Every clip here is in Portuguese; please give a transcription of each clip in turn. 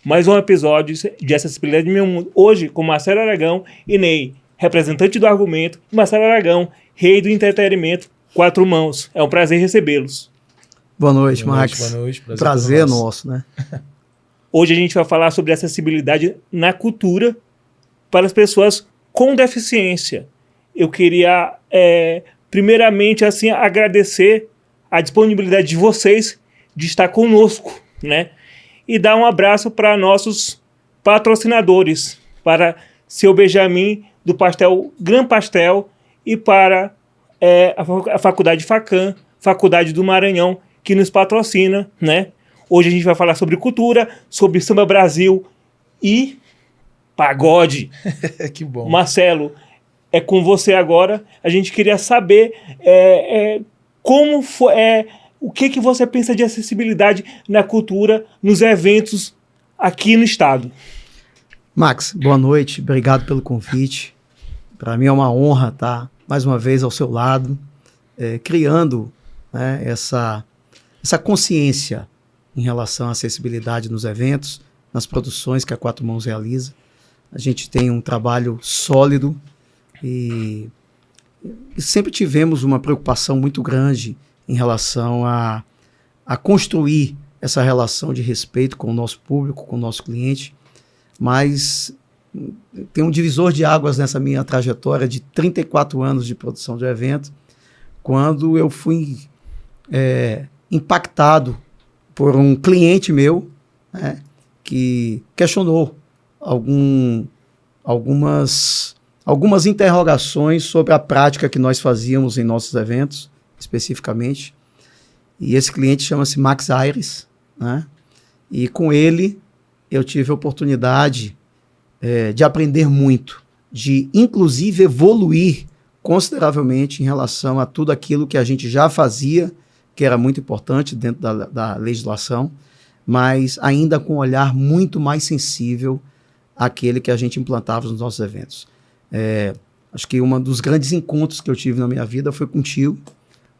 mais um episódio de Acessibilidade no Meu Mundo. Hoje, com Marcelo Aragão e Ney, representante do argumento, e Marcelo Aragão, rei do entretenimento, quatro mãos. É um prazer recebê-los. Boa noite, Max. Boa noite. Prazer nosso, né? Hoje a gente vai falar sobre acessibilidade na cultura para as pessoas com deficiência. Eu queria, primeiramente, assim, agradecer a disponibilidade de vocês de estar conosco, né? E dar um abraço para nossos patrocinadores, para seu Benjamin, do Pastel Gran Pastel, e para a Faculdade Facam, Faculdade do Maranhão, que nos patrocina, né? Hoje a gente vai falar sobre cultura, sobre Samba Brasil e pagode. Que bom. Marcelo, é com você agora. A gente queria saber como foi, o que você pensa de acessibilidade na cultura, nos eventos aqui no estado. Max, boa noite. Obrigado pelo convite. Para mim é uma honra estar mais uma vez ao seu lado, criando, né, essa consciência em relação à acessibilidade nos eventos, nas produções que a Quatro Mãos realiza. A gente tem um trabalho sólido e sempre tivemos uma preocupação muito grande em relação a construir essa relação de respeito com o nosso público, com o nosso cliente, mas tem um divisor de águas nessa minha trajetória de 34 anos de produção de evento, quando eu fui impactado por um cliente meu, né, que questionou algumas interrogações sobre a prática que nós fazíamos em nossos eventos, especificamente. E esse cliente chama-se Max Aires, né? E com ele eu tive a oportunidade de aprender muito, de inclusive evoluir consideravelmente em relação a tudo aquilo que a gente já fazia, que era muito importante dentro da legislação, mas ainda com um olhar muito mais sensível àquele que a gente implantava nos nossos eventos. Acho que um dos grandes encontros que eu tive na minha vida foi contigo.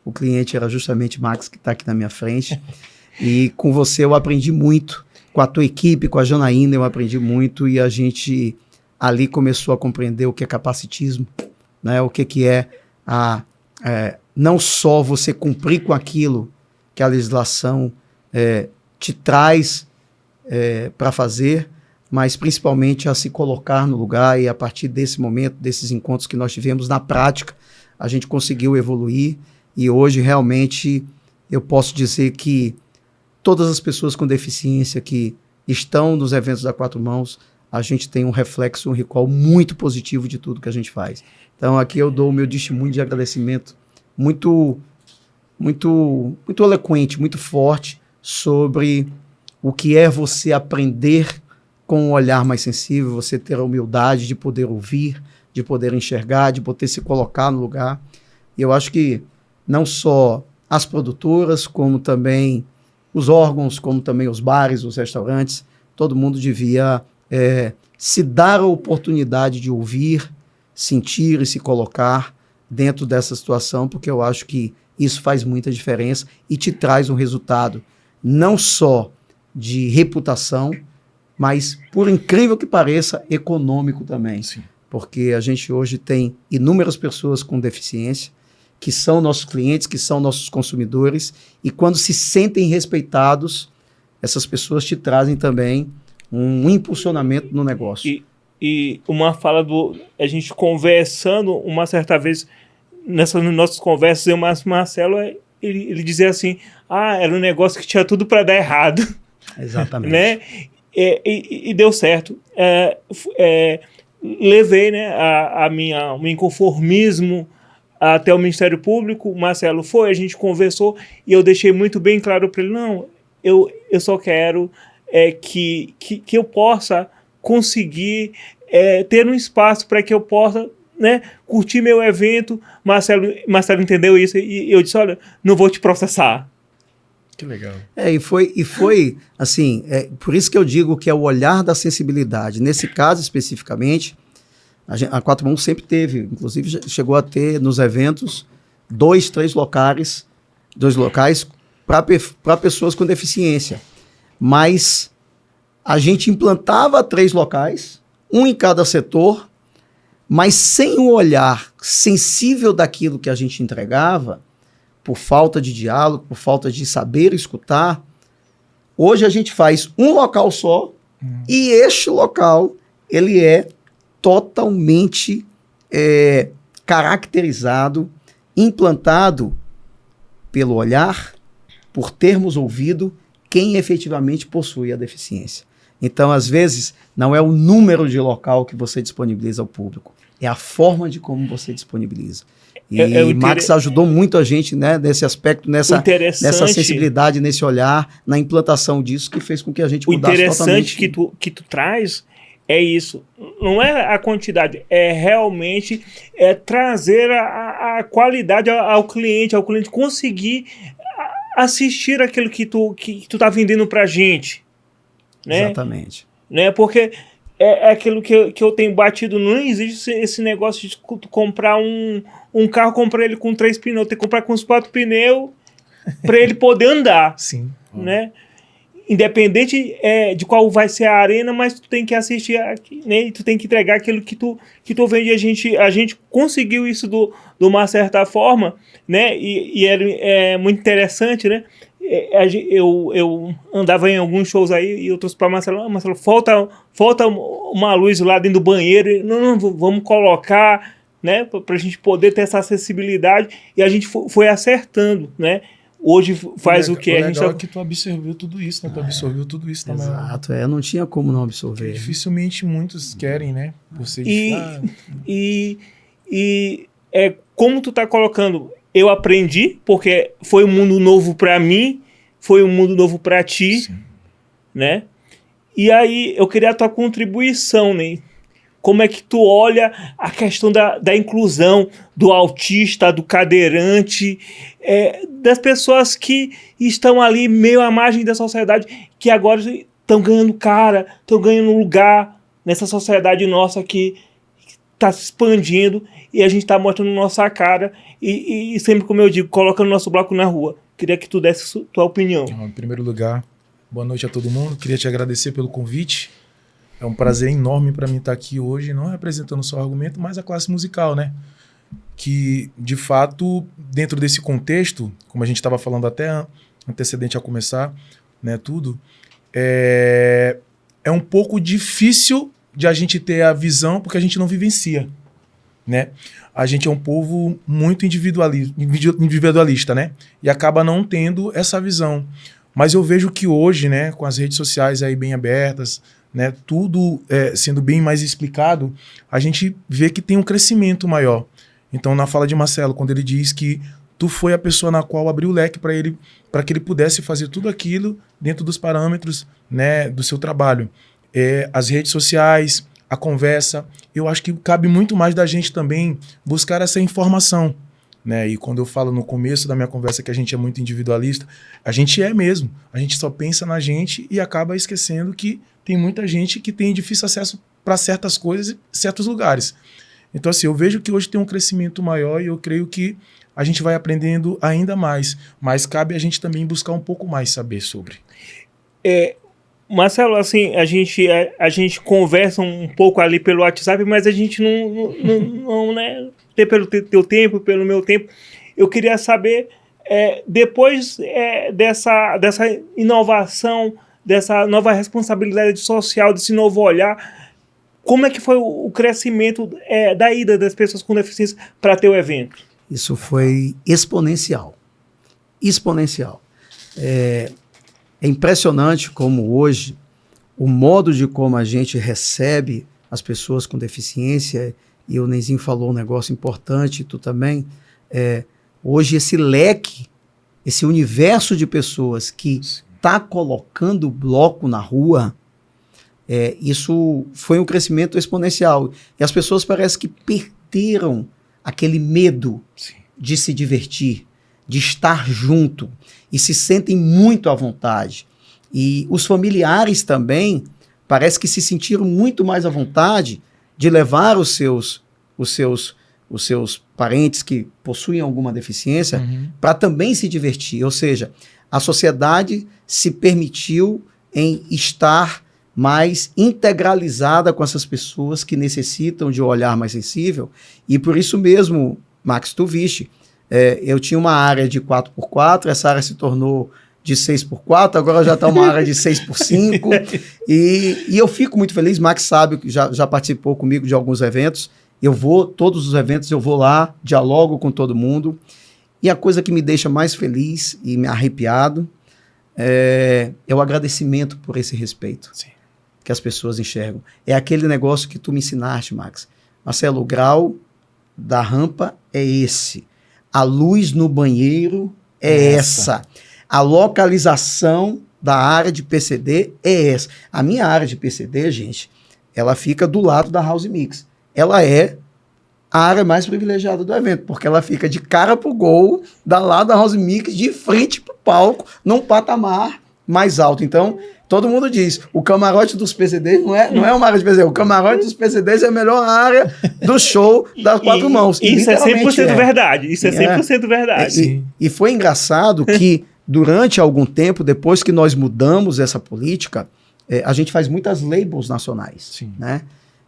O cliente era justamente Max, que está aqui na minha frente. E com você eu aprendi muito. Com a tua equipe, com a Janaína, eu aprendi muito. E a gente ali começou a compreender o que é capacitismo, né? O que é não só você cumprir com aquilo que a legislação te traz para fazer, mas principalmente a se colocar no lugar. E a partir desse momento, desses encontros que nós tivemos na prática, a gente conseguiu evoluir. E hoje, realmente, eu posso dizer que todas as pessoas com deficiência que estão nos eventos da Quatro Mãos, a gente tem um reflexo, um recall muito positivo de tudo que a gente faz. Então, aqui eu dou o meu testemunho de agradecimento muito, muito, muito eloquente, muito forte sobre o que é você aprender com um olhar mais sensível, você ter a humildade de poder ouvir, de poder enxergar, de poder se colocar no lugar. E eu acho que não só as produtoras, como também os órgãos, como também os bares, os restaurantes, todo mundo devia se dar a oportunidade de ouvir, sentir e se colocar dentro dessa situação, porque eu acho que isso faz muita diferença e te traz um resultado não só de reputação, mas, por incrível que pareça, econômico também. Sim. Porque a gente hoje tem inúmeras pessoas com deficiência, que são nossos clientes, que são nossos consumidores, e quando se sentem respeitados, essas pessoas te trazem também um impulsionamento no negócio. E uma fala a gente conversando uma certa vez, nessas nossas conversas, eu e Marcelo, ele dizia assim, era um negócio que tinha tudo para dar errado. Exatamente. Né? E deu certo. Levei, né, o meu inconformismo até o Ministério Público. O Marcelo foi, a gente conversou e eu deixei muito bem claro para ele, não, eu só quero que eu possa conseguir ter um espaço para que eu possa, né, curtir meu evento. Marcelo entendeu isso e eu disse, olha, não vou te processar. Que legal. E foi assim, por isso que eu digo que é o olhar da sensibilidade. Nesse caso especificamente, a Quatro Mãos sempre teve, inclusive chegou a ter nos eventos 2 locais para pessoas com deficiência. Mas a gente implantava 3 locais, um em cada setor, mas sem o olhar sensível daquilo que a gente entregava, por falta de diálogo, por falta de saber escutar. Hoje a gente faz um local só, e este local ele é totalmente caracterizado, implantado pelo olhar, por termos ouvido quem efetivamente possui a deficiência. Então, às vezes, não é o número de local que você disponibiliza ao público, é a forma de como você disponibiliza. E Max ajudou muito a gente, né, nesse aspecto, nessa sensibilidade, nesse olhar, na implantação disso, que fez com que a gente mudasse totalmente. O interessante que tu traz é isso. Não é a quantidade, é realmente trazer a qualidade ao cliente conseguir assistir aquilo que tu tá vendendo pra gente. Né? Exatamente. Né? Porque é aquilo que eu tenho batido. Não existe esse negócio de comprar um carro, comprar ele com 3 pneus, tem que comprar com os 4 pneus para ele poder andar. Sim. Né? Independente de qual vai ser a arena, mas tu tem que assistir aqui, né? E tu tem que entregar aquilo que tu vende. A gente conseguiu isso de uma certa forma, né? E é muito interessante, né? Eu andava em alguns shows aí e eu trouxe para Marcelo, falta uma luz lá dentro do banheiro. Não, vamos colocar, né? Para a gente poder ter essa acessibilidade, e a gente foi acertando, né? Hoje faz o que a gente... O legal é que tu absorveu tudo isso, né? Tu absorveu tudo isso também. Exato, não tinha como não absorver. Dificilmente muitos querem, né? Você como tu tá colocando, eu aprendi, porque foi um mundo novo para mim, foi um mundo novo para ti, sim, né? E aí eu queria a tua contribuição, né? Como é que tu olha a questão da inclusão do autista, do cadeirante, das pessoas que estão ali meio à margem da sociedade, que agora estão ganhando cara, estão ganhando lugar nessa sociedade nossa que está se expandindo, e a gente está mostrando nossa cara e sempre, como eu digo, colocando nosso bloco na rua. Queria que tu desse tua opinião. Em primeiro lugar, boa noite a todo mundo. Queria te agradecer pelo convite. É um prazer enorme para mim estar aqui hoje, não representando só o argumento, mas a classe musical, né? Que, de fato, dentro desse contexto, como a gente estava falando até antecedente a começar, né, tudo, é um pouco difícil de a gente ter a visão, porque a gente não vivencia, né? A gente é um povo muito individualista, né? E acaba não tendo essa visão. Mas eu vejo que hoje, né, com as redes sociais aí bem abertas, né, tudo sendo bem mais explicado, a gente vê que tem um crescimento maior. Então, na fala de Marcelo, quando ele diz que tu foi a pessoa na qual abriu o leque para que ele pudesse fazer tudo aquilo dentro dos parâmetros, né, do seu trabalho. As redes sociais, a conversa, eu acho que cabe muito mais da gente também buscar essa informação. Né? E quando eu falo no começo da minha conversa que a gente é muito individualista, a gente é mesmo. A gente só pensa na gente e acaba esquecendo que tem muita gente que tem difícil acesso para certas coisas e certos lugares. Então, assim, eu vejo que hoje tem um crescimento maior e eu creio que a gente vai aprendendo ainda mais. Mas cabe a gente também buscar um pouco mais saber sobre. Marcelo, assim, a gente conversa um pouco ali pelo WhatsApp, mas a gente não né, pelo teu tempo, pelo meu tempo. Eu queria saber, depois dessa inovação, dessa nova responsabilidade social, desse novo olhar, como é que foi o crescimento da ida das pessoas com deficiência para teu evento? Isso foi exponencial. Exponencial. É impressionante como hoje o modo de como a gente recebe as pessoas com deficiência, e o Nenzinho falou um negócio importante, tu também, hoje esse leque, esse universo de pessoas que está colocando bloco na rua, isso foi um crescimento exponencial. E as pessoas parece que perderam aquele medo de se divertir, de estar junto, e se sentem muito à vontade. E os familiares também parece que se sentiram muito mais à vontade de levar os seus parentes que possuem alguma deficiência para também se divertir. Ou seja, a sociedade se permitiu em estar mais integralizada com essas pessoas que necessitam de um olhar mais sensível. E por isso mesmo, Max, tu viste, eu tinha uma área de 4x4, essa área se tornou de 6x4, agora já está uma área de 6x5, e eu fico muito feliz. Max sabe que já participou comigo de alguns eventos, todos os eventos eu vou lá, dialogo com todo mundo, e a coisa que me deixa mais feliz e me arrepiado é o agradecimento por esse respeito. Sim. Que as pessoas enxergam. É aquele negócio que tu me ensinaste, Max. Marcelo, o grau da rampa é esse. A luz no banheiro é essa. A localização da área de PCD é essa. A minha área de PCD, gente, ela fica do lado da House Mix. Ela é a área mais privilegiada do evento, porque ela fica de cara pro gol, da lado da House Mix, de frente pro palco, num patamar mais alto. Então, todo mundo diz, o camarote dos PCDs não é uma área de PCD, o camarote dos PCDs é a melhor área do show das quatro mãos. Isso é 100% verdade, isso é 100% verdade. E foi engraçado que, durante algum tempo, depois que nós mudamos essa política, a gente faz muitas labels nacionais. Sim. Né?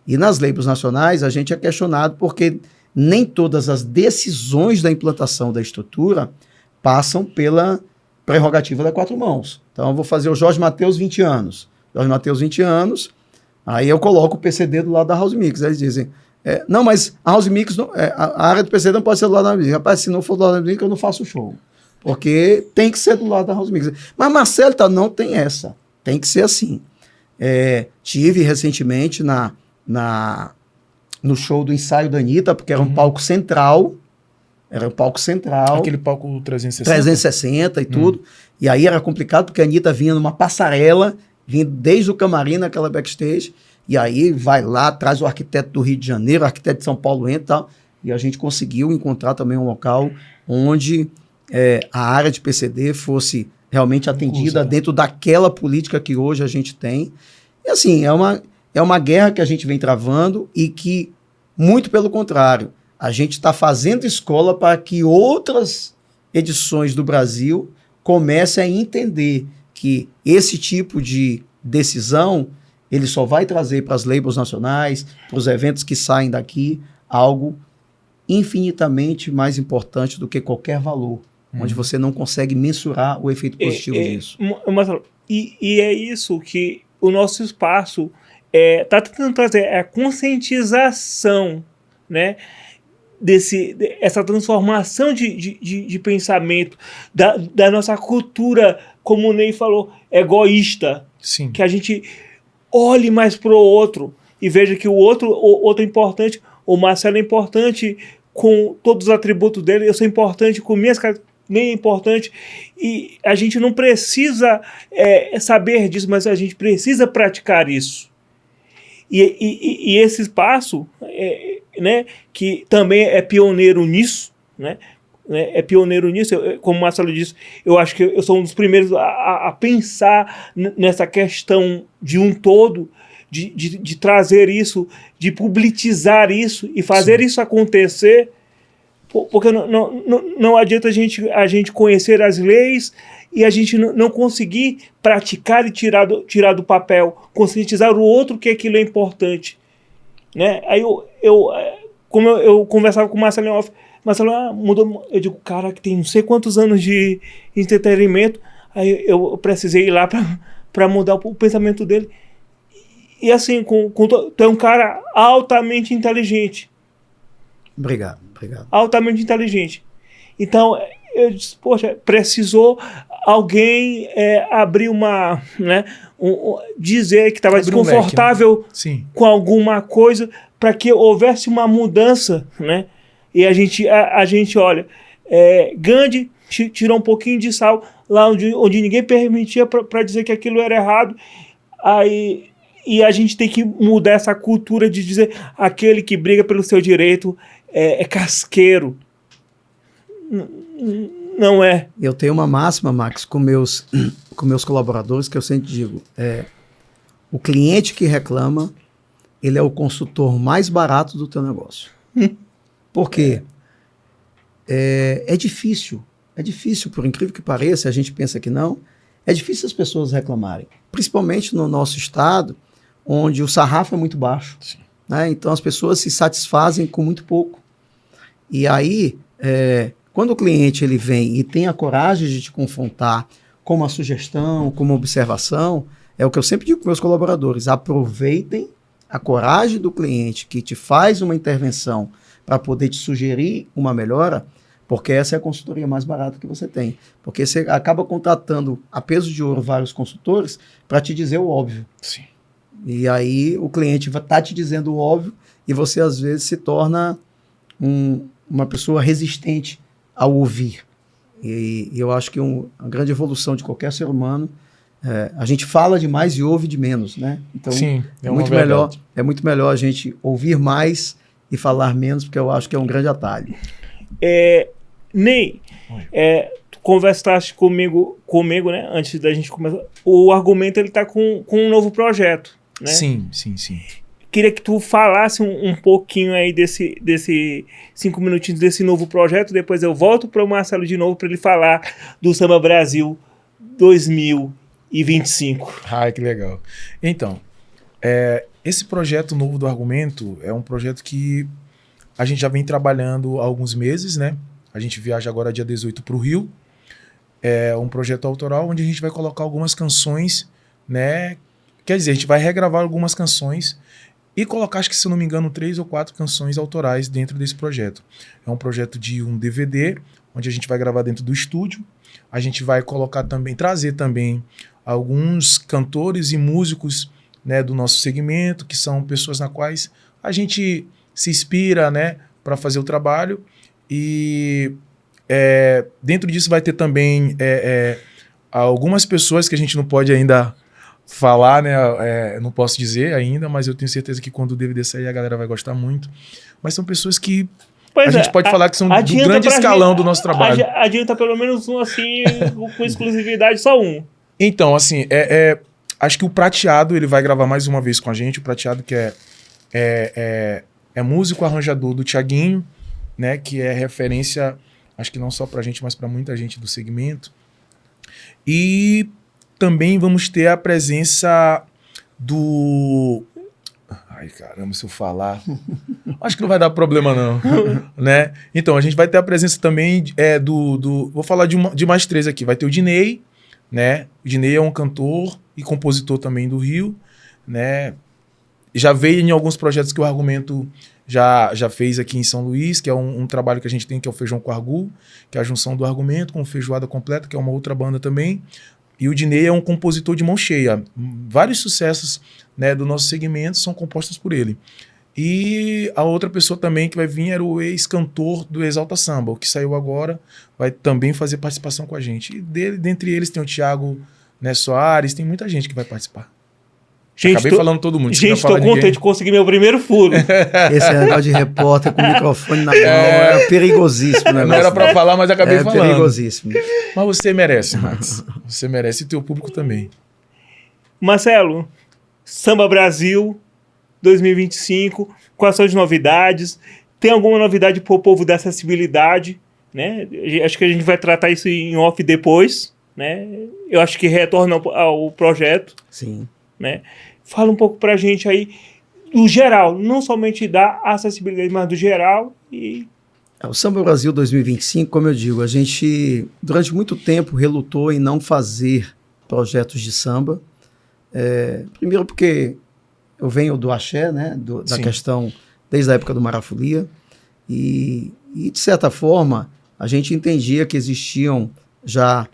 E nas labels nacionais, a gente é questionado porque nem todas as decisões da implantação da estrutura passam pela prerrogativa da quatro mãos. Então, eu vou fazer o Jorge Mateus 20 anos. Jorge Mateus 20 anos, aí eu coloco o PCD do lado da House Mix. Aí eles dizem, não, mas a House Mix, a área do PCD não pode ser do lado da House Mix. Rapaz, se não for do lado da House Mix, eu não faço o show. Porque tem que ser do lado da House Mix. Mas, Marcelo, não tem essa. Tem que ser assim. Tive recentemente no show do ensaio da Anitta, porque era um palco central. Era um palco central. Aquele palco 360? 360 e tudo. E aí era complicado, porque a Anitta vinha numa passarela, vindo desde o camarim naquela backstage, e aí vai lá, traz o arquiteto do Rio de Janeiro, o arquiteto de São Paulo entra e tal, e a gente conseguiu encontrar também um local onde a área de PCD fosse realmente atendida dentro daquela política que hoje a gente tem. E assim, é uma guerra que a gente vem travando e que, muito pelo contrário, a gente está fazendo escola para que outras edições do Brasil comecem a entender que esse tipo de decisão ele só vai trazer para as labels nacionais, para os eventos que saem daqui, algo infinitamente mais importante do que qualquer valor, onde você não consegue mensurar o efeito positivo disso. E é isso que o nosso espaço está tentando trazer, a conscientização, né? Essa transformação de pensamento da nossa cultura, como o Ney falou, egoísta. Sim. Que a gente olhe mais para o outro e veja que o outro é importante. O Marcelo é importante com todos os atributos dele, eu sou importante com minhas características, nem é importante. E a gente não precisa saber disso, mas a gente precisa praticar isso. E esse espaço, né, que também é pioneiro nisso, né, é pioneiro nisso, como o Marcelo disse, eu acho que eu sou um dos primeiros a pensar nessa questão de um todo, de trazer isso, de publicizar isso e fazer isso acontecer, porque não adianta a gente conhecer as leis e a gente não conseguir praticar e tirar do papel, conscientizar o outro que aquilo é importante. Né? Aí como eu conversava com o Marcelo off, Marcelo mudou, eu digo, cara, que tem não sei quantos anos de entretenimento, aí eu precisei ir lá para mudar o pensamento dele. E assim, tu é um cara altamente inteligente. Obrigado. Altamente inteligente. Então, eu disse, poxa, precisou alguém abrir uma, né, dizer que estava desconfortável com alguma coisa para que houvesse uma mudança, né? E a gente olha, Gandhi tirou um pouquinho de sal lá onde ninguém permitia para dizer que aquilo era errado. E a gente tem que mudar essa cultura de dizer aquele que briga pelo seu direito é casqueiro. Não é. Eu tenho uma máxima, Max, com meus colaboradores, que eu sempre digo, o cliente que reclama, ele é o consultor mais barato do teu negócio. Por quê? É difícil, por incrível que pareça, a gente pensa que não, é difícil as pessoas reclamarem, principalmente no nosso estado, onde o sarrafo é muito baixo. Né? Então as pessoas se satisfazem com muito pouco. E aí, quando o cliente ele vem e tem a coragem de te confrontar com uma sugestão, com uma observação, é o que eu sempre digo para meus colaboradores: aproveitem a coragem do cliente que te faz uma intervenção para poder te sugerir uma melhora, porque essa é a consultoria mais barata que você tem. Porque você acaba contratando a peso de ouro vários consultores para te dizer o óbvio. Sim. E aí o cliente vai estar te dizendo o óbvio e você às vezes se torna uma pessoa resistente ao ouvir. E eu acho que a grande evolução de qualquer ser humano, a gente fala demais e ouve de menos, né? Então Sim, é muito melhor a gente ouvir mais e falar menos, porque eu acho que é um grande atalho. Ney, tu conversaste comigo, né, antes da gente começar. O Argumento ele tá com um novo projeto, né? Sim. Queria que tu falasse um pouquinho aí desse 5 minutinhos desse novo projeto. Depois eu volto para o Marcelo de novo para ele falar do Samba Brasil 2025. Ai, que legal. Então, esse projeto novo do Argumento é um projeto que a gente já vem trabalhando há alguns meses, né? A gente viaja agora dia 18 para o Rio. É um projeto autoral onde a gente vai colocar algumas canções, né? Quer dizer, a gente vai regravar algumas canções e colocar, acho que se eu não me engano, 3 ou 4 canções autorais dentro desse projeto. É um projeto de um DVD, onde a gente vai gravar dentro do estúdio. A gente vai trazer também alguns cantores e músicos, né, do nosso segmento, que são pessoas nas quais a gente se inspira, né, para fazer o trabalho. E dentro disso vai ter também algumas pessoas que a gente não pode ainda falar, né? Não posso dizer ainda, mas eu tenho certeza que quando o DVD sair a galera vai gostar muito. Mas são pessoas que a gente pode falar que são do grande escalão do nosso trabalho. Adianta pelo menos um assim, com exclusividade, só um. Então, assim, acho que o Prateado ele vai gravar mais uma vez com a gente. O Prateado que é músico arranjador do Thiaguinho, né? Que é referência, acho que não só pra gente, mas pra muita gente do segmento. E também vamos ter a presença do... Ai, caramba, se eu falar... Acho que não vai dar problema, não. Né? Então, a gente vai ter a presença também Vou falar de mais 3 aqui. Vai ter o Dinei, né? O Dinei é um cantor e compositor também do Rio, né? Já veio em alguns projetos que o Argumento já fez aqui em São Luís, que é um trabalho que a gente tem, que é o Feijão com Argu, que é a junção do Argumento com o Feijoada Completa, que é uma outra banda também. E o Dinei é um compositor de mão cheia. Vários sucessos, né, do nosso segmento são compostos por ele. E a outra pessoa também que vai vir era o ex-cantor do Exalta Samba, o que saiu agora, vai também fazer participação com a gente. E dentre eles tem o Thiago, né, Soares, tem muita gente que vai participar. Gente, acabei falando todo mundo. Gente, tô contente de conseguir meu primeiro furo. Esse negócio de repórter com o microfone na mão é perigosíssimo. Não era pra falar, mas acabei falando. É perigosíssimo. Mas você merece, Max. Você merece, e teu público também. Marcelo, Samba Brasil 2025, quais são as novidades? Tem alguma novidade pro povo da acessibilidade? Né? Acho que a gente vai tratar isso em off depois. Né? Eu acho que retorna ao projeto. Sim. Né? Fala um pouco pra gente aí do geral, não somente da acessibilidade, mas do geral. O Samba Brasil 2025, como eu digo, a gente durante muito tempo relutou em não fazer projetos de samba. Primeiro porque eu venho do axé, né, da questão desde a época do Marafolia, e de certa forma a gente entendia que existiam já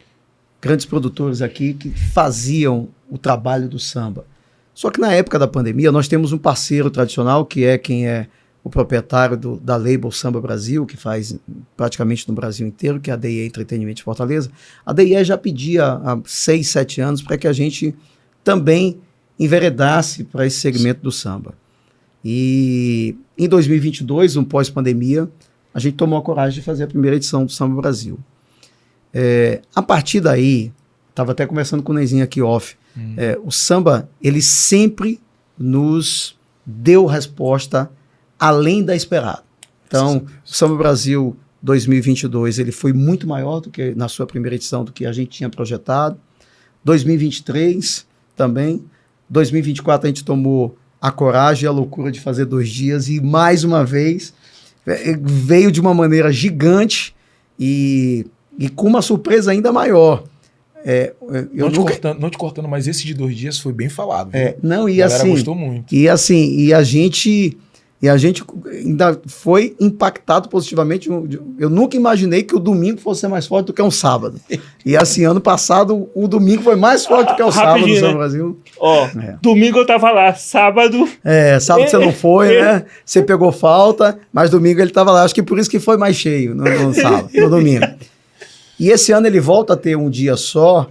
grandes produtores aqui que faziam o trabalho do samba. Só que na época da pandemia nós temos um parceiro tradicional que é quem é o proprietário da label Samba Brasil, que faz praticamente no Brasil inteiro, que é a DIE Entretenimento de Fortaleza. A DIE já pedia há 6, 7 anos para que a gente também enveredasse para esse segmento do samba. E em 2022, no pós-pandemia, a gente tomou a coragem de fazer a primeira edição do Samba Brasil. A partir daí, estava até conversando com o Neizinho aqui off, o samba, ele sempre nos deu resposta além da esperada. Então, o Samba Brasil 2022, ele foi muito maior do que na sua primeira edição, do que a gente tinha projetado. 2023 também. 2024 a gente tomou a coragem e a loucura de fazer 2 dias e, mais uma vez, veio de uma maneira gigante e com uma surpresa ainda maior. Não te cortando, mas esse de 2 dias foi bem falado. Não, e a galera assim, gostou muito. E assim, e a gente ainda foi impactado positivamente. Eu nunca imaginei que o domingo fosse ser mais forte do que um sábado. E assim, ano passado, o domingo foi mais forte do que o sábado no São Brasil. Domingo eu tava lá, sábado... Sábado você não foi, né? Você pegou falta, mas domingo ele tava lá. Acho que por isso que foi mais cheio no sábado, no domingo. E esse ano ele volta a ter um dia só,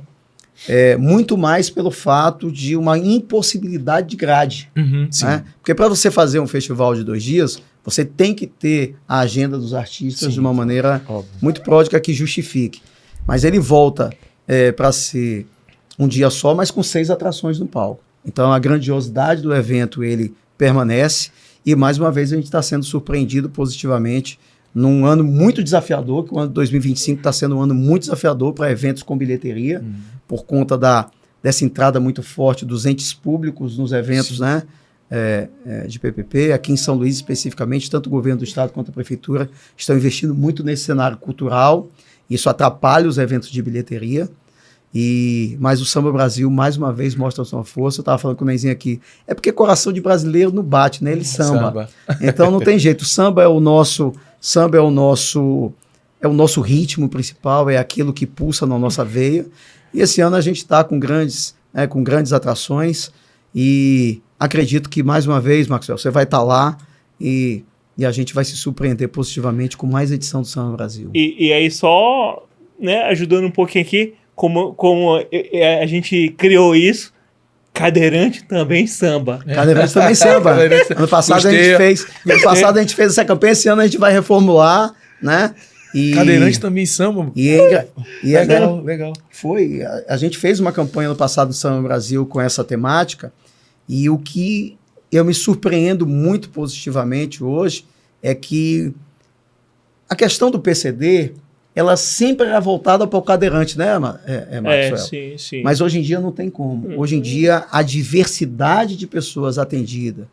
muito mais pelo fato de uma impossibilidade de grade. Sim. Né? Porque para você fazer um festival de 2 dias, você tem que ter a agenda dos artistas de uma maneira muito pródiga que justifique. Mas ele volta para ser um dia só, mas com 6 atrações no palco. Então a grandiosidade do evento ele permanece e mais uma vez a gente está sendo surpreendido positivamente num ano muito desafiador, que o ano de 2025 está sendo um ano muito desafiador para eventos com bilheteria, por conta dessa entrada muito forte dos entes públicos nos eventos, né, de PPP. Aqui em São Luís, especificamente, tanto o governo do estado quanto a prefeitura estão investindo muito nesse cenário cultural. Isso atrapalha os eventos de bilheteria. Mas o Samba Brasil, mais uma vez, mostra a sua força. Eu estava falando com o Nenzinho aqui. É porque coração de brasileiro não bate, né? Ele samba. Então não tem jeito. O samba é o nosso ritmo principal, é aquilo que pulsa na nossa veia. E esse ano a gente está com grandes atrações e acredito que, mais uma vez, Maxwell, você vai estar lá e a gente vai se surpreender positivamente com mais edição do Samba Brasil. E aí só, né, ajudando um pouquinho aqui, como a gente criou isso, Cadeirante também samba. Cadeirante também samba. Ano passado a gente fez essa campanha, esse ano a gente vai reformular, né? Cadeirante também samba. Legal. A gente fez uma campanha no passado do Samba Brasil com essa temática e o que eu me surpreendo muito positivamente hoje é que a questão do PCD, ela sempre era voltada para o cadeirante, né, Maxwell? Sim. Mas hoje em dia não tem como. Hoje em dia, a diversidade de pessoas atendidas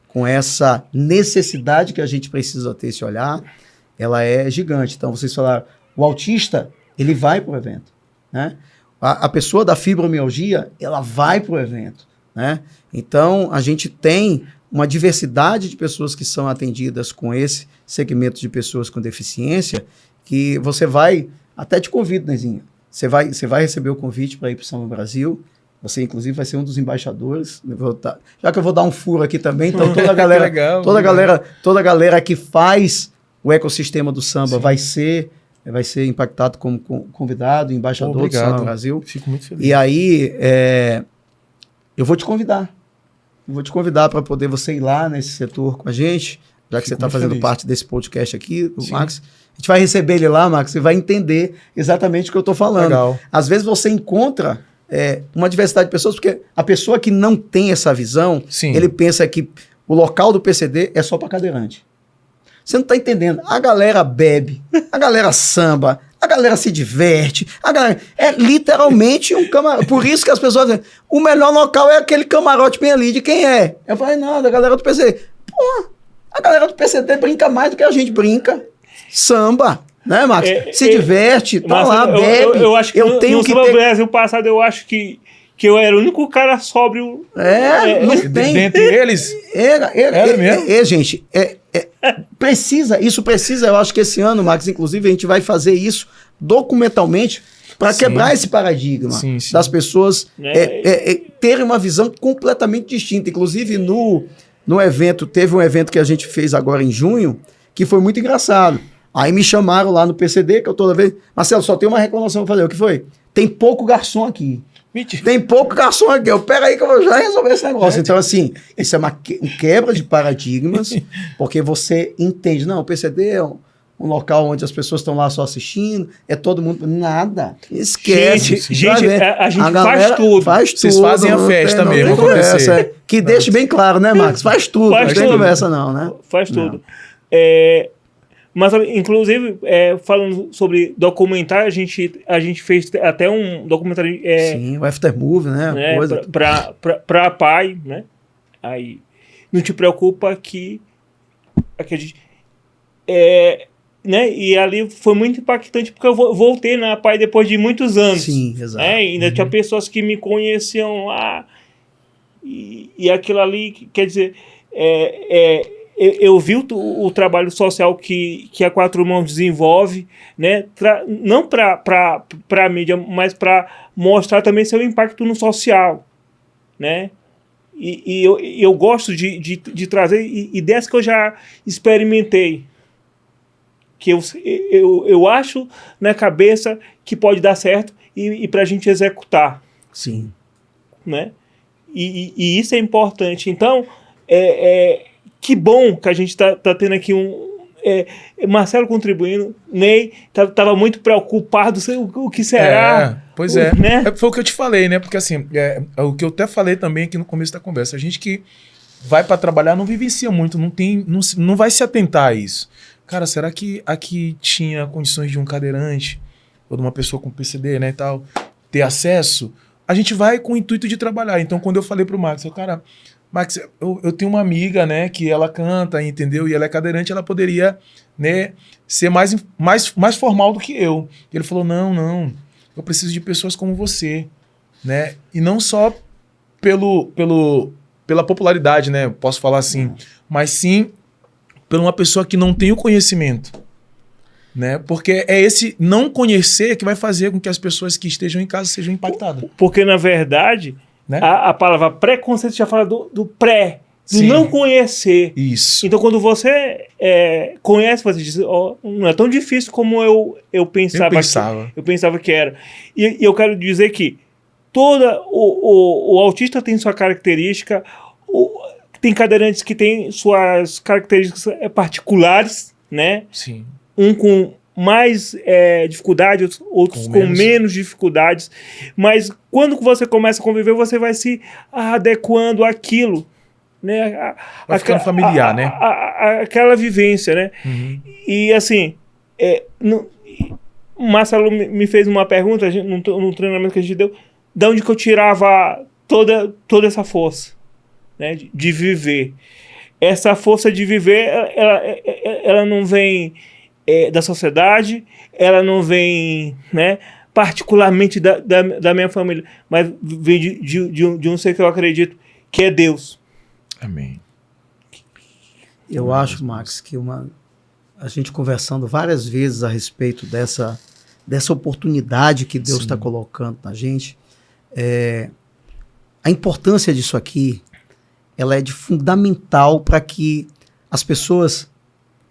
com essa necessidade que a gente precisa ter esse olhar, ela é gigante. Então, vocês falaram, o autista, ele vai para o evento, né? A pessoa da fibromialgia, ela vai para o evento, né? Então, a gente tem uma diversidade de pessoas que são atendidas com esse segmento de pessoas com deficiência, que você vai, até te convido, Nezinho, você vai receber o convite para ir para o Samba Brasil, você inclusive vai ser um dos embaixadores, já que eu vou dar um furo aqui também, então toda a galera, legal, toda a galera que faz o ecossistema do samba vai ser impactado como convidado, embaixador do Samba Brasil. Fico muito feliz. E aí, eu vou te convidar para poder você ir lá nesse setor com a gente, já que você está fazendo parte desse podcast aqui, o Max. A gente vai receber ele lá, Max, e vai entender exatamente o que eu estou falando. Legal. Às vezes você encontra uma diversidade de pessoas, porque a pessoa que não tem essa visão, ele pensa que o local do PCD é só para cadeirante. Você não está entendendo. A galera bebe, a galera samba, a galera se diverte, a galera... É literalmente um camarote. Por isso que as pessoas dizem, o melhor local é aquele camarote bem ali. De quem é? Eu falei, não, da galera do PCD. Pô, a galera do PCD brinca mais do que a gente brinca. Samba, né, Max? Se diverte, tá lá, bebe. Eu acho que no Samba Brasil passado, eu acho que eu era o único cara sóbrio. Não tem. Dentre eles? Era mesmo? Gente, isso precisa, eu acho que esse ano, Max, inclusive, a gente vai fazer isso documentalmente para quebrar esse paradigma das pessoas terem uma visão completamente distinta. Inclusive, no evento, teve um evento que a gente fez agora em junho, que foi muito engraçado. Aí me chamaram lá no PCD, que eu toda vez... Marcelo, só tem uma reclamação pra fazer. O que foi? Tem pouco garçom aqui. Mentira. Tem pouco garçom aqui. Pera aí que eu vou já resolver esse negócio. Então, assim, isso é uma quebra de paradigmas, porque você entende. Não, o PCD é um local onde as pessoas estão lá só assistindo, é todo mundo... Nada. Esquece. Gente, a gente faz tudo. Vocês fazem a festa mesmo. Que deixe bem claro, né, Max? Faz tudo. Não tem conversa não, né? Faz tudo. Mas, inclusive, falando sobre documentário, a gente fez até um documentário... Sim, o Aftermovie, né? Para pai, né? Aí, não te preocupa que a gente... né? E ali foi muito impactante, porque eu voltei na pai depois de muitos anos. Sim, exato. Ainda tinha pessoas que me conheciam lá, e aquilo ali, quer dizer... Eu vi o trabalho social que a Quatro Mãos desenvolve, né? Não para a mídia, mas para mostrar também seu impacto no social, né? E eu gosto de trazer ideias que eu já experimentei, que eu acho na cabeça que pode dar certo e para a gente executar. Sim. Né? E isso é importante. Então, que bom que a gente está tendo aqui Marcelo contribuindo, Ney estava muito preocupado, o que será? Pois é. Né? Foi o que eu te falei, né? Porque assim, o que eu até falei também aqui no começo da conversa, a gente que vai para trabalhar não vivencia muito, não vai se atentar a isso. Cara, será que aqui tinha condições de um cadeirante ou de uma pessoa com PCD, né, e tal, ter acesso? A gente vai com o intuito de trabalhar. Então, quando eu falei pro Max, Max, eu tenho uma amiga, né, que ela canta, entendeu? E ela é cadeirante, ela poderia, né, ser mais formal do que eu. E ele falou, não, eu preciso de pessoas como você, né? E não só pela popularidade, né, posso falar assim, mas sim por uma pessoa que não tem o conhecimento, né? Porque é esse não conhecer que vai fazer com que as pessoas que estejam em casa sejam impactadas. Porque, na verdade... Né? A palavra preconceito já fala do pré, do Sim. não conhecer. Isso. Então, quando você conhece, você diz, não é tão difícil como eu pensava. Eu pensava que era. E eu quero dizer que o autista tem sua característica, tem cadeirantes que têm suas características particulares, né? Sim. Um com mais dificuldade, outros com menos dificuldades, mas quando você começa a conviver, você vai se adequando àquilo, né? Vai ficando familiar, né? Aquela vivência, né? Uhum. E assim, o Marcelo me fez uma pergunta no treinamento que a gente deu, de onde que eu tirava toda essa força, né? De viver. Essa força de viver, ela não vem... da sociedade, ela não vem, né, particularmente da minha família, mas vem de um ser que eu acredito que é Deus. Amém. Eu acho, Max, que a gente conversando várias vezes a respeito dessa oportunidade que Deus está colocando na gente, a importância disso aqui, ela é de fundamental para que as pessoas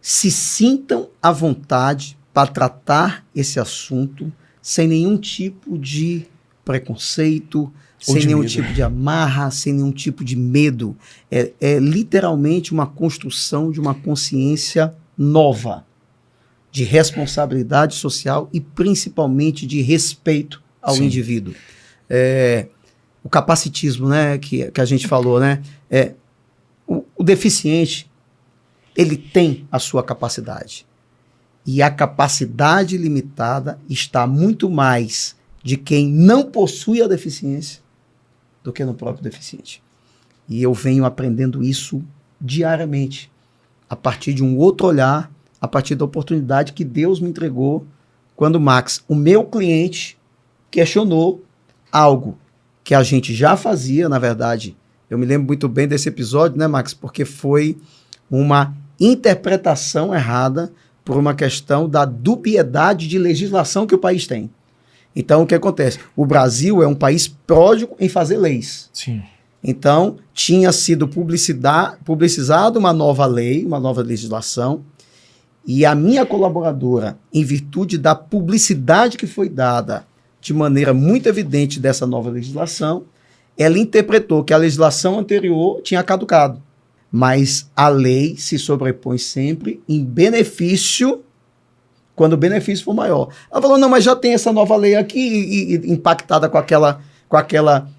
se sintam à vontade para tratar esse assunto sem nenhum tipo de preconceito, sem nenhum tipo de amarra, sem nenhum tipo de medo. É literalmente uma construção de uma consciência nova, de responsabilidade social e principalmente de respeito ao indivíduo. O capacitismo, né, que a gente falou, né, o deficiente, ele tem a sua capacidade. E a capacidade limitada está muito mais de quem não possui a deficiência do que no próprio deficiente. E eu venho aprendendo isso diariamente, a partir de um outro olhar, a partir da oportunidade que Deus me entregou quando Max, o meu cliente, questionou algo que a gente já fazia, na verdade. Eu me lembro muito bem desse episódio, né, Max? Porque foi uma interpretação errada por uma questão da dubiedade de legislação que o país tem. Então, o que acontece? O Brasil é um país pródigo em fazer leis. Sim. Então, tinha sido publicizada uma nova lei, uma nova legislação, e a minha colaboradora, em virtude da publicidade que foi dada de maneira muito evidente dessa nova legislação, ela interpretou que a legislação anterior tinha caducado. Mas a lei se sobrepõe sempre em benefício, quando o benefício for maior. Ela falou, não, mas já tem essa nova lei aqui, e impactada com aquela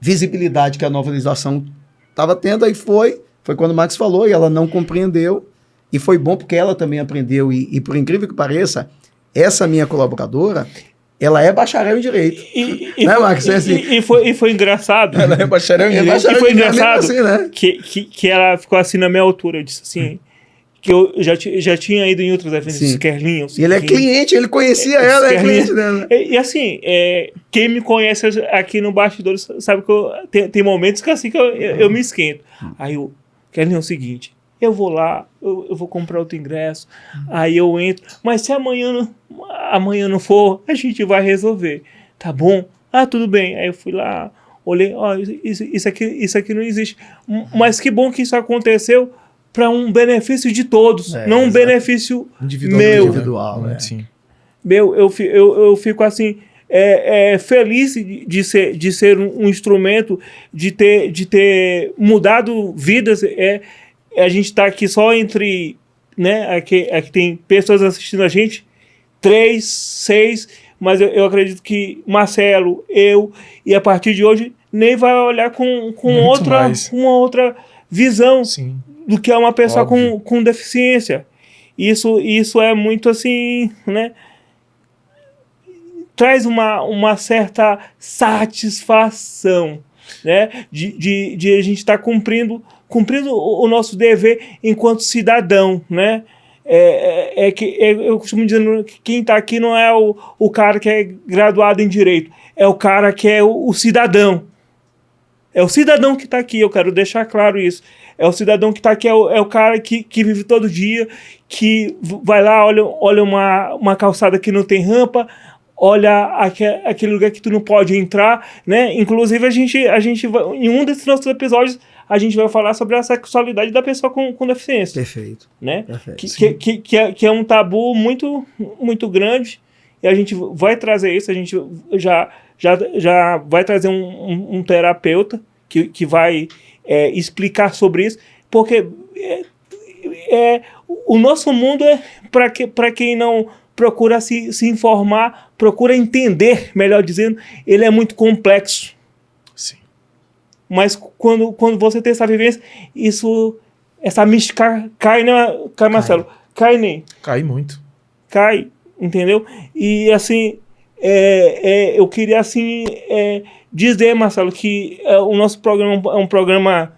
visibilidade que a nova legislação estava tendo, aí foi quando o Max falou, e ela não compreendeu, E foi bom porque ela também aprendeu, e por incrível que pareça, essa minha colaboradora, ela é bacharel em Direito. Né, Max? E foi engraçado. Ela é bacharel em Direito. E foi engraçado assim, né? que ela ficou assim na minha altura. Eu disse assim, que eu já tinha ido em outros eventos, Sim. Kerlinho. E ele é cliente, ele conhecia ela, é cliente dela. E assim, quem me conhece aqui no Bastidores sabe que tem momentos que assim que eu me esquento. Aí eu, Kerlinho, é o seguinte, eu vou lá, eu vou comprar outro ingresso, aí eu entro, mas se amanhã não for, a gente vai resolver, tá bom? Ah, tudo bem. Aí eu fui lá, olhei, ó, isso aqui não existe. Mas que bom que isso aconteceu para um benefício de todos, não um benefício meu. Individual, né? Sim. Meu, eu fico assim, feliz de ser um instrumento, de ter mudado vidas. A gente está aqui só entre, né, aqui tem pessoas assistindo a gente, 3, 6, mas eu acredito que Marcelo, eu, e a partir de hoje, nem vai olhar com uma outra visão. Sim. Do que é uma pessoa com deficiência. Isso é muito assim, né? Traz uma certa satisfação, né? De a gente estar cumprindo o nosso dever enquanto cidadão, né? Eu costumo dizer que quem está aqui não é o cara que é graduado em Direito, é o cara que é o cidadão. É o cidadão que está aqui, eu quero deixar claro isso. É o cidadão que está aqui, é o cara que vive todo dia, que vai lá, olha uma calçada que não tem rampa, olha aquele lugar que tu não pode entrar, né? Inclusive, a gente vai, em um desses nossos episódios, a gente vai falar sobre a sexualidade da pessoa com deficiência. Perfeito. Né? Perfeito. Que é um tabu muito, muito grande, e a gente vai trazer isso, a gente já vai trazer um terapeuta que vai explicar sobre isso, porque o nosso mundo para quem não procura se informar, procura entender, melhor dizendo, ele é muito complexo. Sim. Mas quando você tem essa vivência, essa mística cai, né, Marcelo? Cai nem. Cai muito. Cai, entendeu? E assim, eu queria assim dizer, Marcelo, que o nosso programa é um programa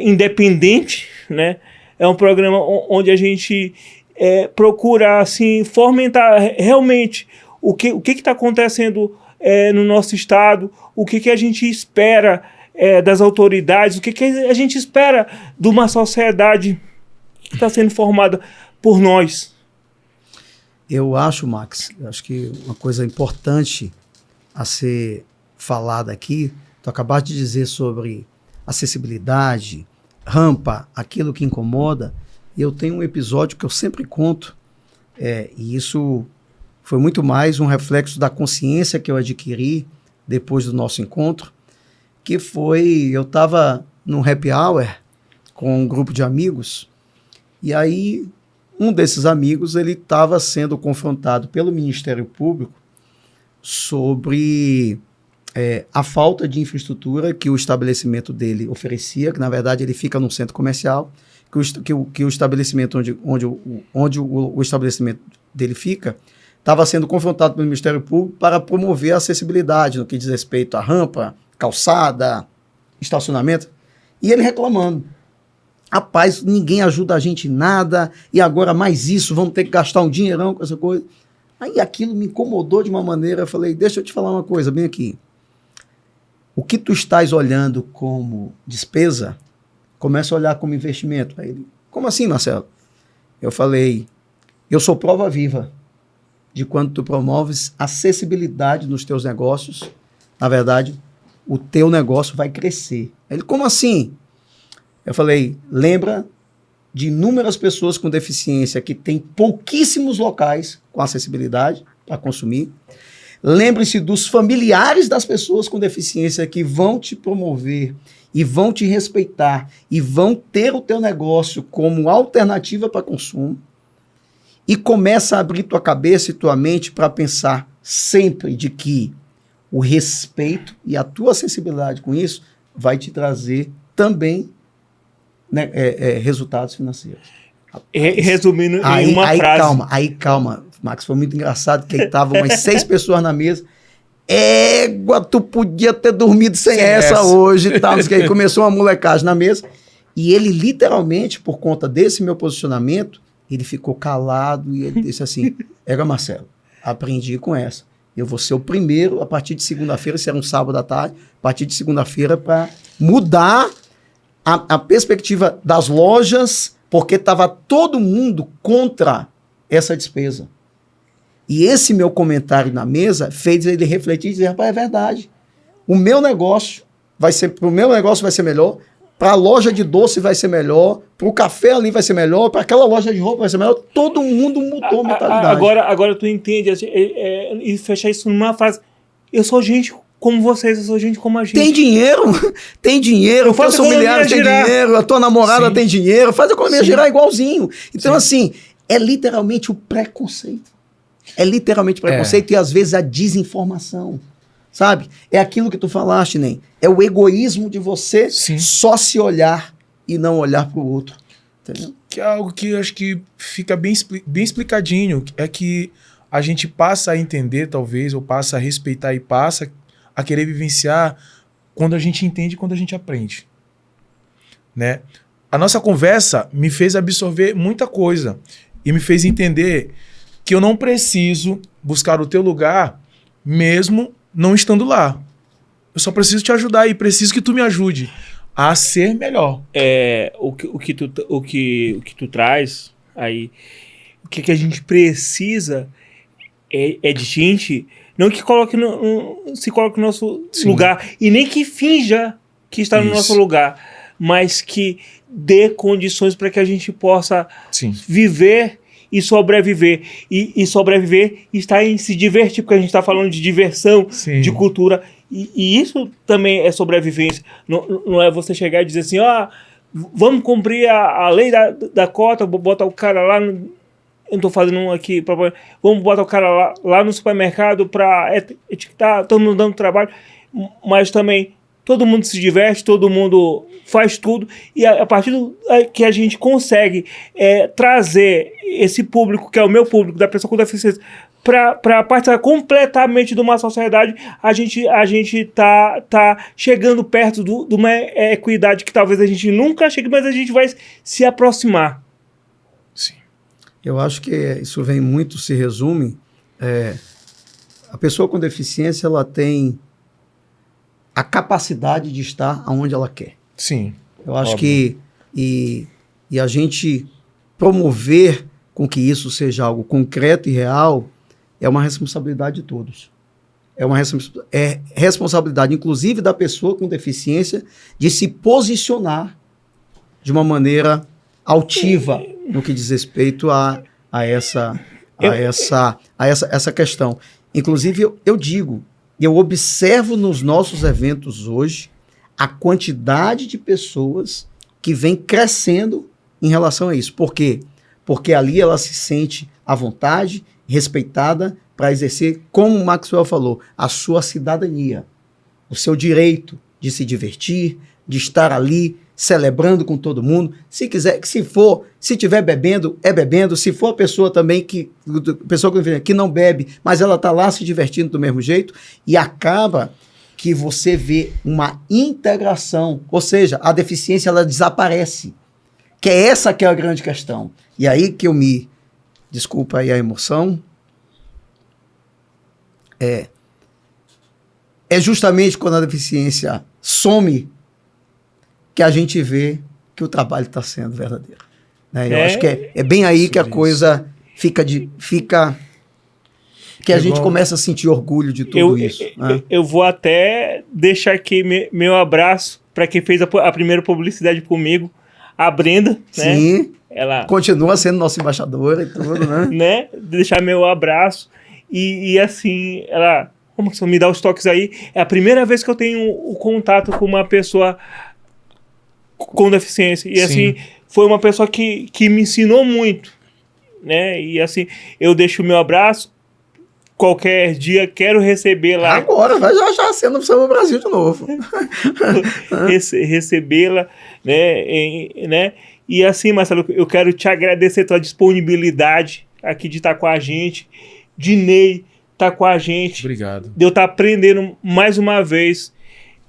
independente, né? É um programa onde a gente procura assim fomentar realmente o que está acontecendo no nosso estado, o que a gente espera das autoridades, o que a gente espera de uma sociedade que está sendo formada por nós. Eu acho, Max, que uma coisa importante a ser falada aqui, tu acabaste de dizer sobre acessibilidade, rampa, aquilo que incomoda, e eu tenho um episódio que eu sempre conto, e isso foi muito mais um reflexo da consciência que eu adquiri depois do nosso encontro, que foi, eu estava num happy hour com um grupo de amigos, e aí um desses amigos, ele estava sendo confrontado pelo Ministério Público sobre a falta de infraestrutura que o estabelecimento dele oferecia, que na verdade ele fica num centro comercial, que o estabelecimento onde o estabelecimento dele fica, estava sendo confrontado pelo Ministério Público para promover a acessibilidade no que diz respeito à rampa, calçada, estacionamento, e ele reclamando. Rapaz, ninguém ajuda a gente em nada, e agora mais isso, vamos ter que gastar um dinheirão com essa coisa. Aí aquilo me incomodou de uma maneira, eu falei, deixa eu te falar uma coisa, bem aqui. O que tu estás olhando como despesa, começa a olhar como investimento. Aí ele, como assim, Marcelo? Eu falei, eu sou prova viva de quando tu promoves acessibilidade nos teus negócios, na verdade, o teu negócio vai crescer. Ele, como assim? Eu falei, lembra de inúmeras pessoas com deficiência que têm pouquíssimos locais com acessibilidade para consumir. Lembre-se dos familiares das pessoas com deficiência que vão te promover e vão te respeitar e vão ter o teu negócio como alternativa para consumo. E começa a abrir tua cabeça e tua mente para pensar sempre de que o respeito e a tua sensibilidade com isso vai te trazer também, né, resultados financeiros. Resumindo em uma frase. Calma, Max, foi muito engraçado que aí tava umas 6 pessoas na mesa. Égua, tu podia ter dormido sem essa hoje e tal. Aí começou uma molecagem na mesa. E ele, literalmente, por conta desse meu posicionamento, ele ficou calado e ele disse assim, Marcelo, aprendi com essa. Eu vou ser o primeiro, a partir de segunda-feira, se era um sábado à tarde, a partir de segunda-feira, para mudar a perspectiva das lojas, porque estava todo mundo contra essa despesa. E esse meu comentário na mesa fez ele refletir e dizer, rapaz, é verdade. O meu negócio vai ser melhor, para a loja de doce vai ser melhor, para o café ali vai ser melhor, para aquela loja de roupa vai ser melhor. Todo mundo mudou a mentalidade. Agora tu entende, e fechar isso numa frase. Eu sou gente como vocês, eu sou gente como a gente. Tem dinheiro, os teus familiares têm dinheiro, a tua namorada tem dinheiro, faz a economia girar igualzinho. Então, assim, é literalmente o preconceito. E às vezes a desinformação, sabe? É aquilo que tu falaste, Ney. É o egoísmo de você só se olhar e não olhar para o outro. Entendeu? Que é algo que eu acho que fica bem explicadinho. É que a gente passa a entender, talvez, ou passa a respeitar e passa a querer vivenciar quando a gente entende e quando a gente aprende. Né? A nossa conversa me fez absorver muita coisa e me fez entender que eu não preciso buscar o teu lugar mesmo não estando lá. Eu só preciso te ajudar e preciso que tu me ajude a ser melhor. O que tu traz aí, o que a gente precisa é de gente, não que se coloque no nosso lugar, e nem que finja que está no nosso lugar, mas que dê condições para que a gente possa viver e sobreviver. E sobreviver está em se divertir, porque a gente está falando de diversão, de cultura. E isso também é sobrevivência. Não é você chegar e dizer assim, vamos cumprir a lei da cota, vou botar o cara lá, eu estou fazendo um aqui, vamos botar o cara lá no supermercado para etiquetar, todo mundo dando trabalho, mas também todo mundo se diverte, todo mundo faz tudo, e a partir que a gente consegue trazer esse público, que é o meu público, da pessoa com deficiência, para participar completamente de uma sociedade, a gente tá chegando perto de uma equidade que talvez a gente nunca chegue, mas a gente vai se aproximar. Sim. Eu acho que isso vem muito, se resume, a pessoa com deficiência, ela tem a capacidade de estar onde ela quer. Sim. Eu acho que e a gente promover com que isso seja algo concreto e real é uma responsabilidade de todos. É uma responsabilidade, inclusive, da pessoa com deficiência de se posicionar de uma maneira altiva no que diz respeito a essa questão. Inclusive, eu observo nos nossos eventos hoje a quantidade de pessoas que vem crescendo em relação a isso. Por quê? Porque ali ela se sente à vontade, respeitada, para exercer, como o Maxwell falou, a sua cidadania, o seu direito de se divertir, de estar ali celebrando com todo mundo. Se quiser, se tiver bebendo, bebendo. Se for a pessoa também que não bebe, mas ela está lá se divertindo do mesmo jeito, e acaba que você vê uma integração, ou seja, a deficiência ela desaparece, que é essa que é a grande questão. E aí que desculpa aí a emoção, é justamente quando a deficiência some que a gente vê que o trabalho está sendo verdadeiro. Né? Eu acho que é bem aí que a coisa fica que a gente começa a sentir orgulho de tudo isso. Né? Eu vou até deixar aqui meu abraço para quem fez a primeira publicidade comigo, a Brenda. Sim, né? Ela continua sendo nossa embaixadora e tudo, né? né? Deixar meu abraço. E assim, ela me dá os toques aí. É a primeira vez que eu tenho o contato com uma pessoa com deficiência. E assim, foi uma pessoa que me ensinou muito. Né? E assim, eu deixo o meu abraço qualquer dia, quero recebê-la. Agora, vai já sendo no Samba Brasil de novo. Recebê-la, né? E assim, Marcelo, eu quero te agradecer a tua disponibilidade aqui de estar com a gente, de Ney estar com a gente. Obrigado. De eu estar aprendendo mais uma vez,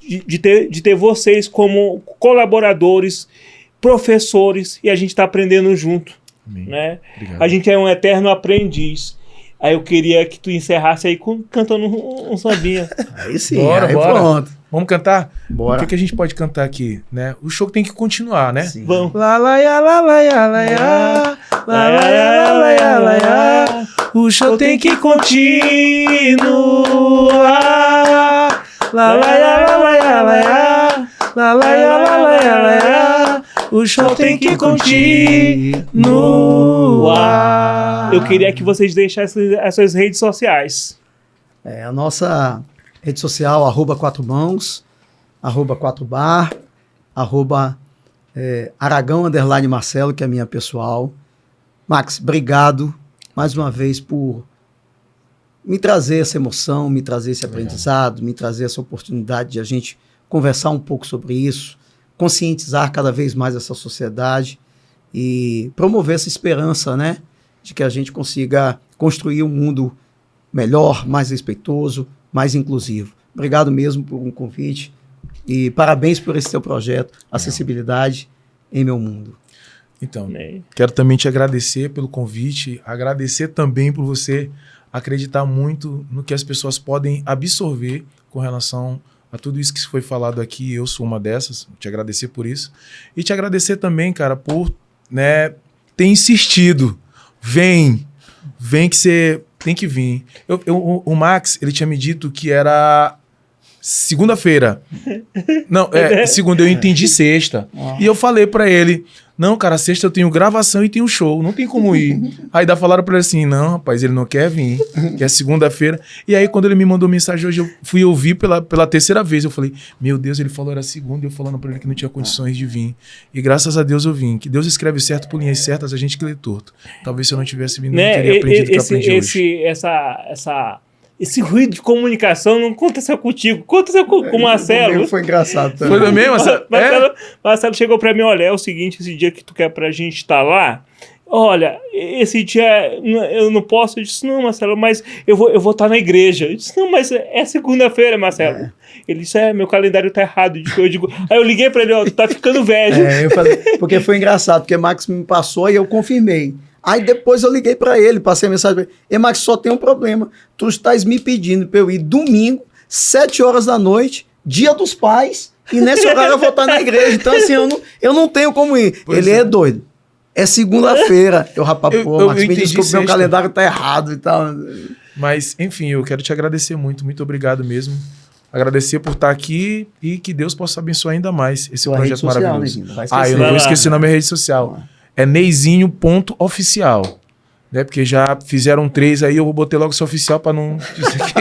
de ter vocês como colaboradores, professores, e a gente está aprendendo junto. Amém. Né? Obrigado. A gente é um eterno aprendiz. Aí eu queria que tu encerrasse aí cantando um sambinha. Aí sim, Bora. pronto. Vamos cantar? Bora. O que a gente pode cantar aqui, né? O show tem que continuar, né? Sim. Vamos. Lá, lá, ia, lá, lá, ia, lá, ia. Lá, lá, ia, lá, lá, ia, lá, ia. O show tem que continuar. Lá, lá, ia, lá, lá, ia, lá, ia. Lá, lá, ia, lá, lá, ia, lá, ia. O show tem que continuar. Eu queria que vocês deixassem as suas redes sociais. A nossa rede social, @4mãos, @4bar, @Aragão_Marcelo, que é a minha pessoal. Max, obrigado mais uma vez por me trazer essa emoção, me trazer esse aprendizado, me trazer essa oportunidade de a gente conversar um pouco sobre isso, conscientizar cada vez mais essa sociedade e promover essa esperança, né, de que a gente consiga construir um mundo melhor, mais respeitoso, mais inclusivo. Obrigado mesmo por um convite e parabéns por esse teu projeto, Acessibilidade em Meu Mundo. Então, quero também te agradecer pelo convite, agradecer também por você acreditar muito no que as pessoas podem absorver com relação a tudo isso que foi falado aqui. Eu sou uma dessas, te agradecer por isso. E te agradecer também, cara, por, né, ter insistido. Vem que você tem que vir. O Max, ele tinha me dito que era segunda-feira. Não, segunda, eu entendi sexta. E eu falei pra ele, não, cara, sexta eu tenho gravação e tenho show, não tem como ir. Aí falaram pra ele assim, não, rapaz, ele não quer vir, que é segunda-feira. E aí quando ele me mandou mensagem hoje, eu fui ouvir pela terceira vez, eu falei, meu Deus, ele falou era segunda, e eu falando pra ele que não tinha condições de vir. E graças a Deus eu vim, que Deus escreve certo por linhas certas, a gente que lê torto. Talvez se eu não tivesse vindo, não teria aprendido o que eu aprendi hoje. Esse ruído de comunicação não aconteceu contigo, aconteceu com o Marcelo. Foi engraçado também. Foi mesmo, Marcelo chegou pra mim, olha, é o seguinte, esse dia que tu quer pra gente estar lá, olha, esse dia eu não posso. Eu disse, não, Marcelo, mas eu vou estar na igreja. Eu disse, não, mas é segunda-feira, Marcelo. Ele disse, meu calendário tá errado. Aí eu liguei pra ele, ó, tu tá ficando velho. Eu falei, porque foi engraçado, porque Max me passou e eu confirmei. Aí depois eu liguei para ele, passei a mensagem para ele. Max, só tem um problema. Tu estás me pedindo para eu ir domingo, 7 horas da noite, dia dos pais, e nesse horário eu vou estar na igreja. Então, assim, eu não tenho como ir. Pois ele é doido. É segunda-feira. Max, me desculpa, meu calendário tá errado e tal. Mas, enfim, eu quero te agradecer muito. Muito obrigado mesmo. Agradecer por estar aqui e que Deus possa abençoar ainda mais esse projeto maravilhoso. Eu não vou esquecer na minha rede social. É Neizinho.oficial. Né? Porque já fizeram 3 aí, eu vou botar logo esse oficial para não dizer que...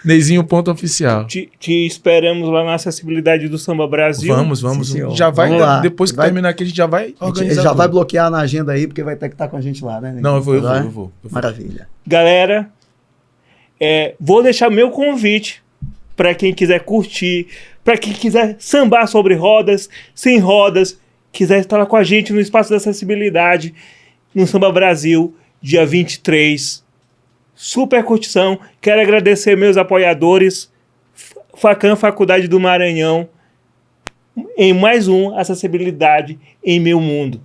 Neizinho.oficial. Te esperamos lá na Acessibilidade do Samba Brasil. Vamos. Sim, já vai, lá. Depois que terminar aqui, a gente já vai organizar. Já vai bloquear na agenda aí, porque vai ter que estar com a gente lá, né? Não, eu vou. Maravilha. Galera, vou deixar meu convite para quem quiser curtir, para quem quiser sambar sobre rodas, sem rodas, quiser estar lá com a gente no Espaço da Acessibilidade, no Samba Brasil, dia 23. Super curtição. Quero agradecer meus apoiadores, FACAM, Faculdade do Maranhão, em mais um Acessibilidade em Meu Mundo.